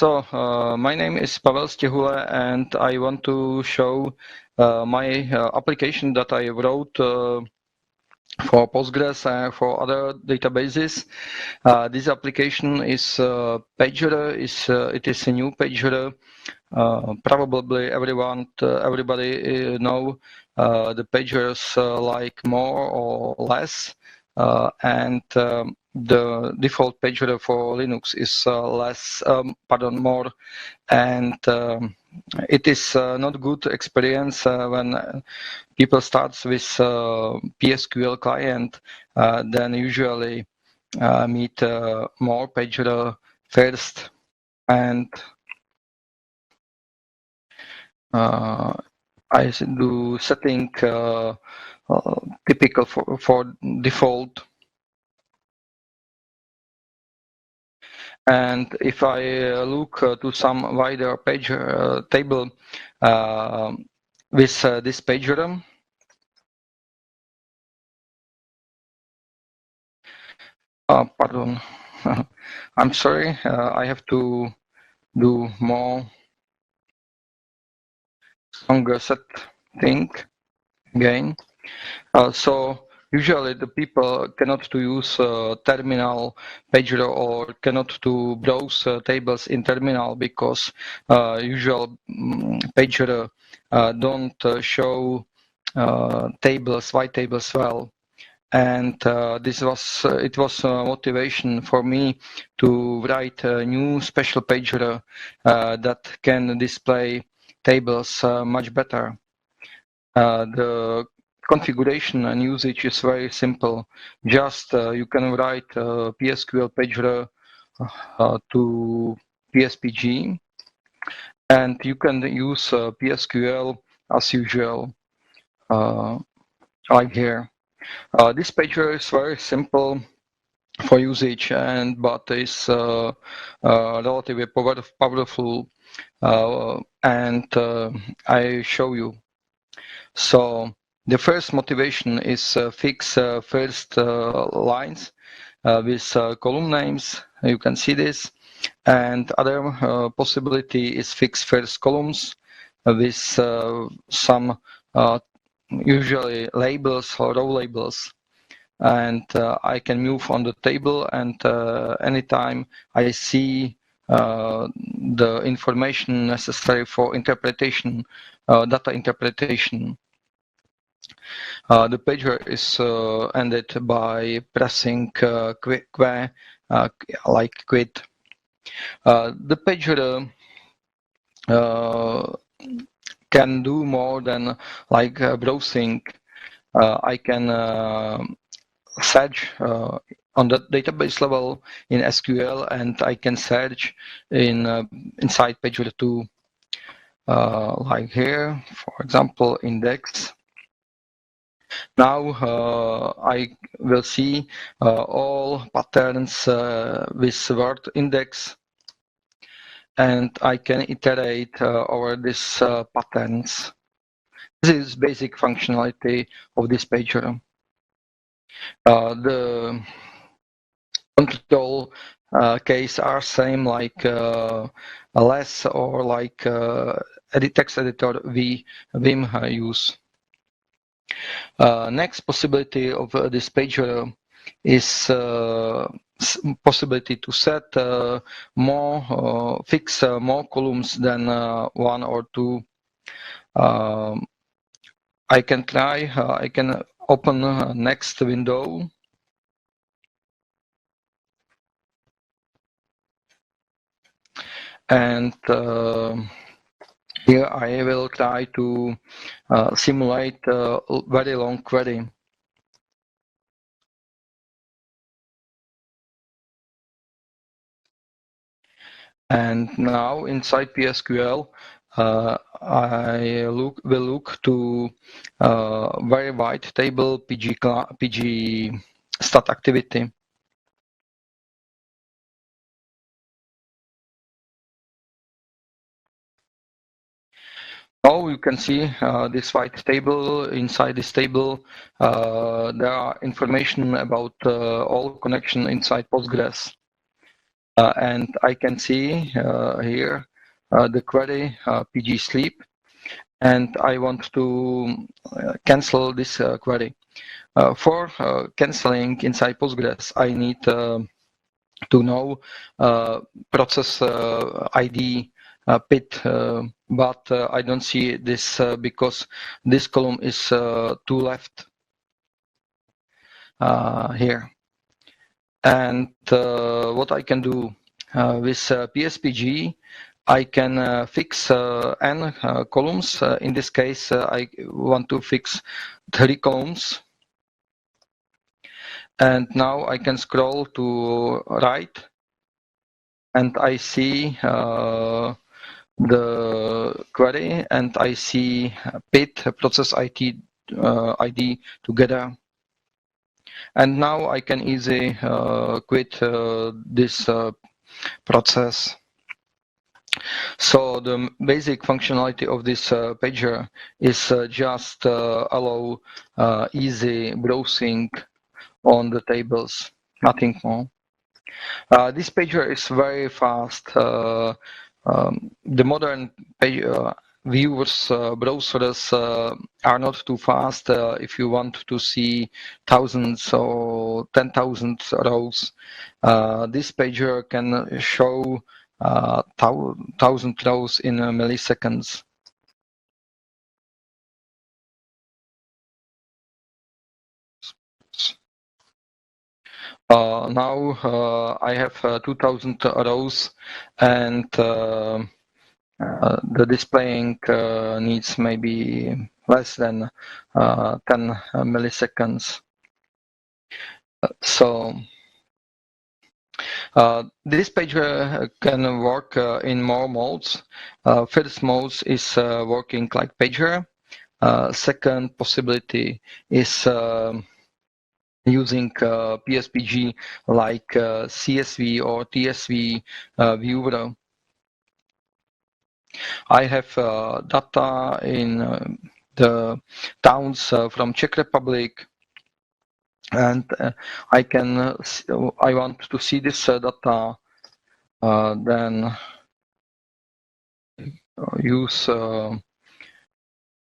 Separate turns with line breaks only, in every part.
My name is Pavel Stehule, and I want to show my application that I wrote for Postgres and for other databases. This application is pager. It is a new pager. Probably everybody know the pagers like more or less, and the default pager for Linux is more, and it is not good experience when people start with PSQL client, then usually meet more pager first, and I do setting typical for default. And if I look to some wider page table with this pager, pardon, I'm sorry, I have to do more stronger setting again. So usually the people cannot to use terminal pager or cannot to browse tables in terminal because usual pager don't show tables, white tables well. And it was motivation for me to write a new special pager that can display tables much better. The configuration and usage is very simple. Just you can write PSQL pager to PSPG, and you can use PSQL as usual, like here. This pager is very simple for usage, but is relatively powerful, and I show you. So the first motivation is fix first lines with column names. You can see this. And other possibility is fix first columns with some usually labels or row labels. And I can move on the table, and anytime I see the information necessary for interpretation, data interpretation, the pager is ended by pressing like quit. The pager can do more than like browsing. I can search on the database level in SQL, and I can search inside pager too, like here, for example, index. Now I will see all patterns with word index, and I can iterate over these patterns. This is basic functionality of this pager. The control case are same like less or like text editor Vim use. Next possibility of this pager is possibility to set fix more columns than one or two. I can try. I can open next window. And here I will try to simulate a very long query. And now inside PSQL, I will look to very wide table PG stat activity. Now you can see this white table. Inside this table, there are information about all connection inside Postgres. and I can see here the query pg sleep, and I want to cancel this query. For canceling inside Postgres, I need to know process ID PIT, but I don't see this because this column is to left here. And what I can do with PSPG, I can fix n columns. In this case, I want to fix 3 columns. And now I can scroll to right, and I see the query, and I see PIT, process ID together. And now I can easily quit this process. So the basic functionality of this pager is just allow easy browsing on the tables, nothing more. This pager is very fast. The modern viewers, browsers are not too fast. If you want to see thousands or 10,000 rows, this pager can show 1,000 rows in milliseconds. Now I have 2,000 rows, and the displaying needs maybe less than 10 milliseconds. So this page can work in more modes. First mode is working like pager. Second possibility is using PSPG like CSV or TSV viewer. I have data in the towns from Czech Republic, and I want to see this data. Then use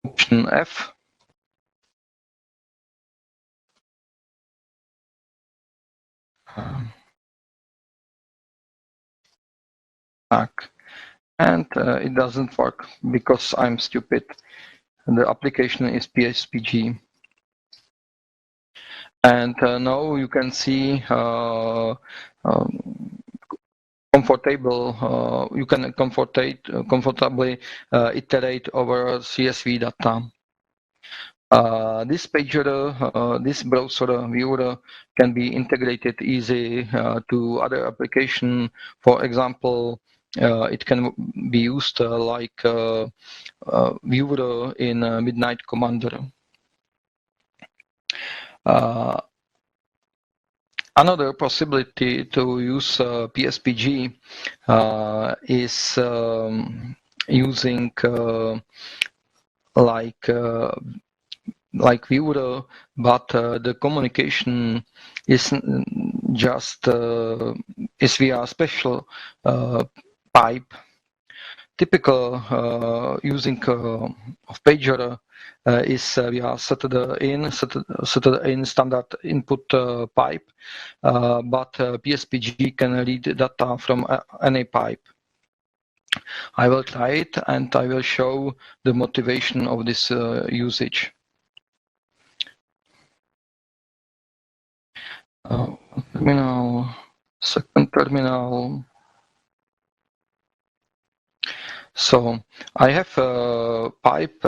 option F. And it doesn't work because I'm stupid. The application is PSPG. And now you can see comfortable. You can comfortably iterate over CSV data. This pager, this browser viewer can be integrated easy to other application. For example, it can be used like viewer in Midnight Commander. Another possibility to use PSPG is using like viewer, but the communication is just is via special pipe. Typical using of pager is via settled in standard input pipe, but PSPG can read data from any pipe. I will try it, and I will show the motivation of this usage. Terminal, second terminal. So I have a pipe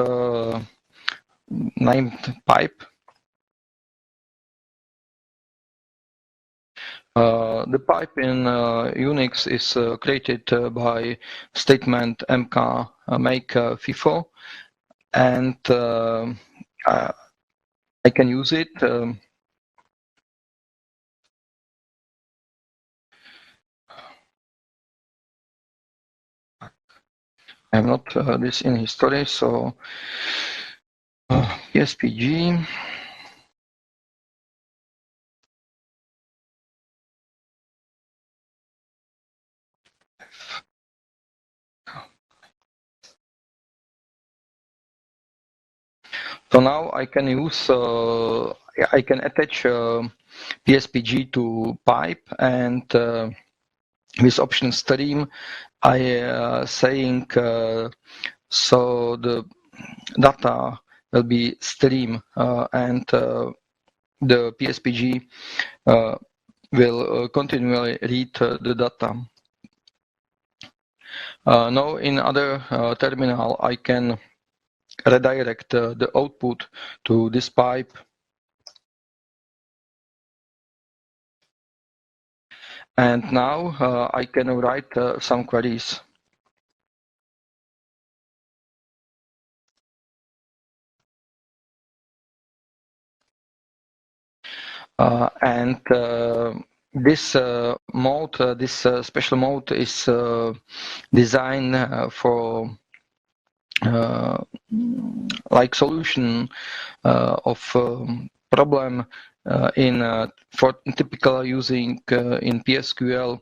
named pipe. The pipe in Unix is created by statement mk make FIFO, and I can use it. I have not this in history, so PSPG. So now I can use, I can attach PSPG to pipe, and with option stream, I saying so the data will be stream, and the PSPG will continually read the data. Now in other terminal, I can redirect the output to this pipe, and now I can write some queries. And this mode, this special mode is designed for like solution of problem for typical using in PSQL,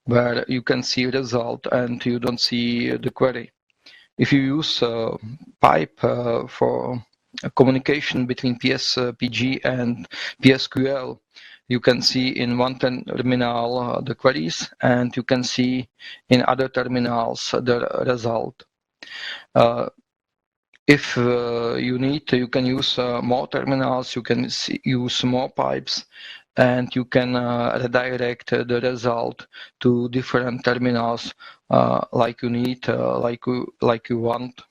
where you can see result and you don't see the query. If you use pipe for communication between PSPG and PSQL, you can see in one terminal the queries, and you can see in other terminals the result. If you need, you can use more terminals, you can use more pipes, and you can redirect the result to different terminals like you need, like you want.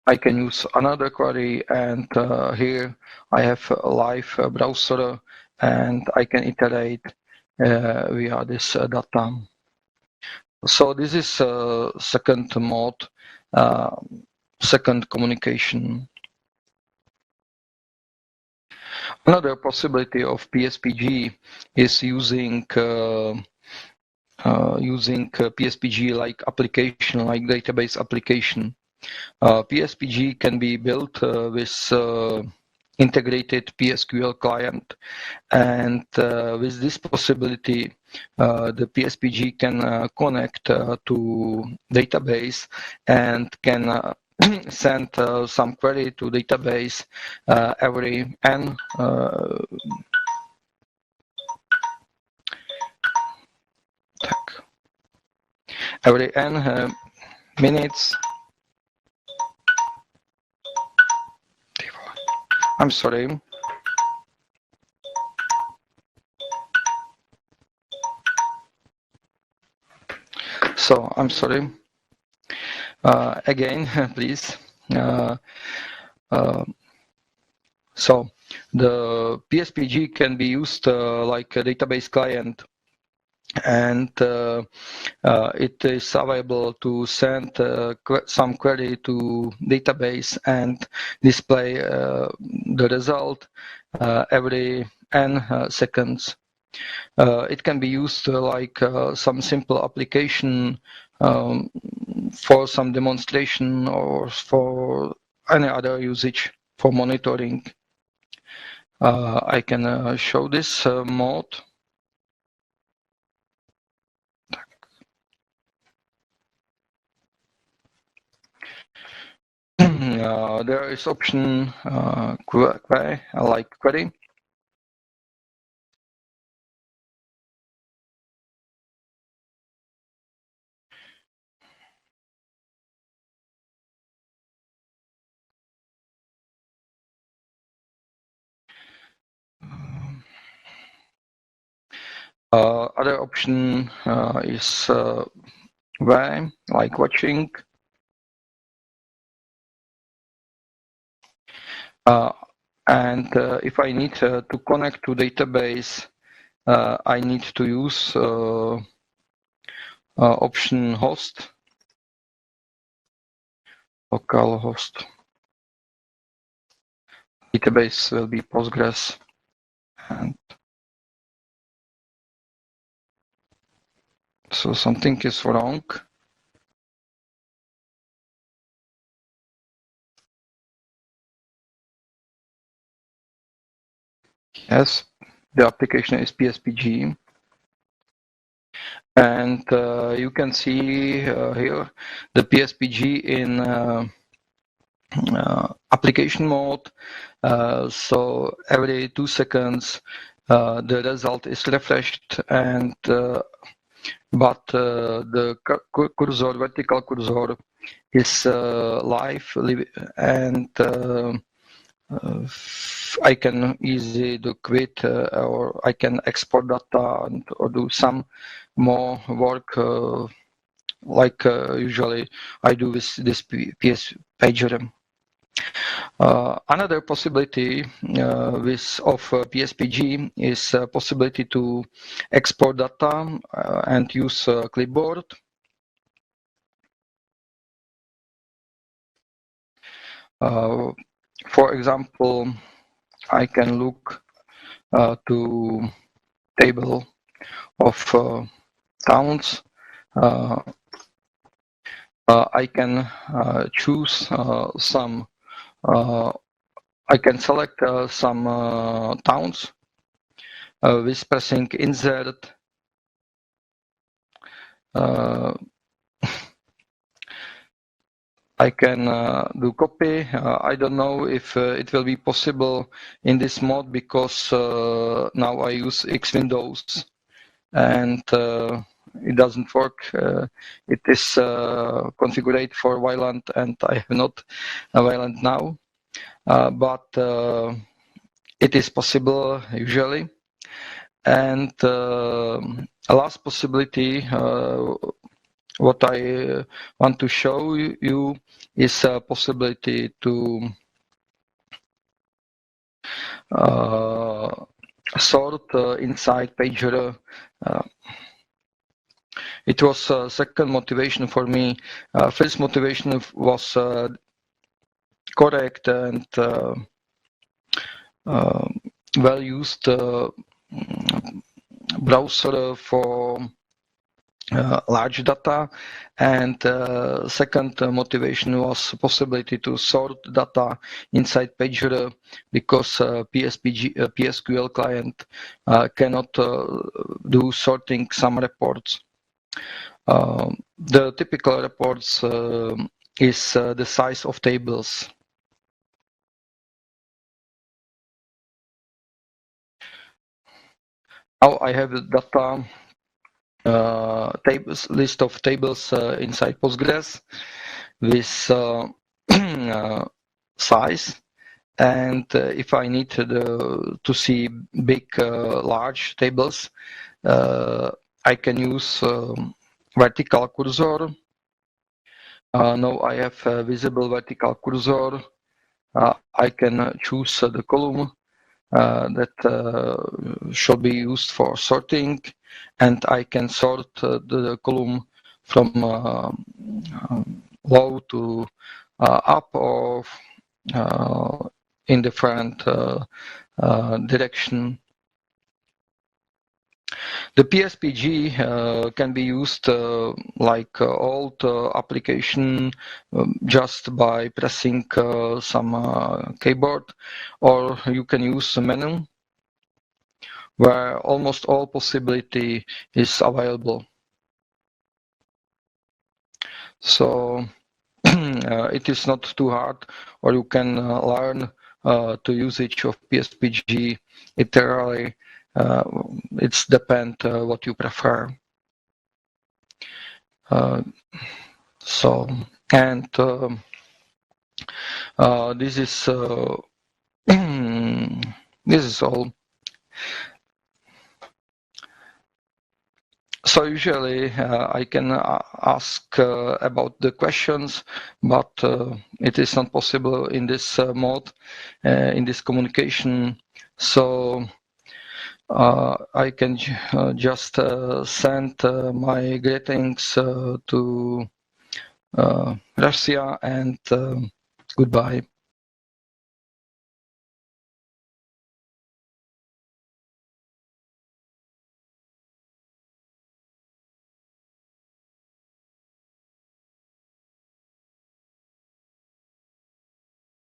I can use another query, and here I have a live browser, and I can iterate via this data. So this is second mode, second communication. Another possibility of PSPG is using PSPG like application, like database application. PSPG can be built with integrated PSQL client, and with this possibility, the PSPG can connect to database and can send some query to database every n minutes. I'm sorry. So I'm sorry. Again, please. So the PSPG can be used like a database client, and it is available to send some query to database and display the result every n seconds. It can be used like some simple application for some demonstration or for any other usage for monitoring. I can show this mode. There is option query, like query. Other option is why, like watching. And if I need to connect to database, I need to use option host, local host. Database will be Postgres. And so something is wrong. Yes, the application is PSPG. And you can see here the PSPG in application mode. So every 2 seconds the result is refreshed, and but the cursor, vertical cursor, is live, and I can easily do quit, or I can export data or do some more work like usually I do with this PS pager. Another possibility of PSPG is a possibility to export data and use clipboard. For example, I can look to table of towns. I can choose some. I can select some towns with pressing insert. I can do copy. I don't know if it will be possible in this mode because now I use X Windows and it doesn't work. It is configured for Wayland and I have not a Wayland now, but it is possible usually. And a last possibility what I want to show you is a possibility to sort inside pager. It was second motivation for me. First motivation was correct and well used browser for large data, and second motivation was possibility to sort data inside pager because PSQL client cannot do sorting some reports. The typical reports is the size of tables. Now I have the data tables, list of tables inside Postgres with size, and if I need to see big large tables, I can use vertical cursor. Now I have a visible vertical cursor. I can choose the column that should be used for sorting, and I can sort the column from low to up or in different direction. The PSPG can be used like old application just by pressing some keyboard, or you can use a menu where almost all possibility is available. So it is not too hard, or you can learn to usage of PSPG. It really it's depend what you prefer. So, and this is this is all. So usually I can ask about the questions, but it is not possible in this mode, in this communication. So I can just send my greetings to Russia, and goodbye.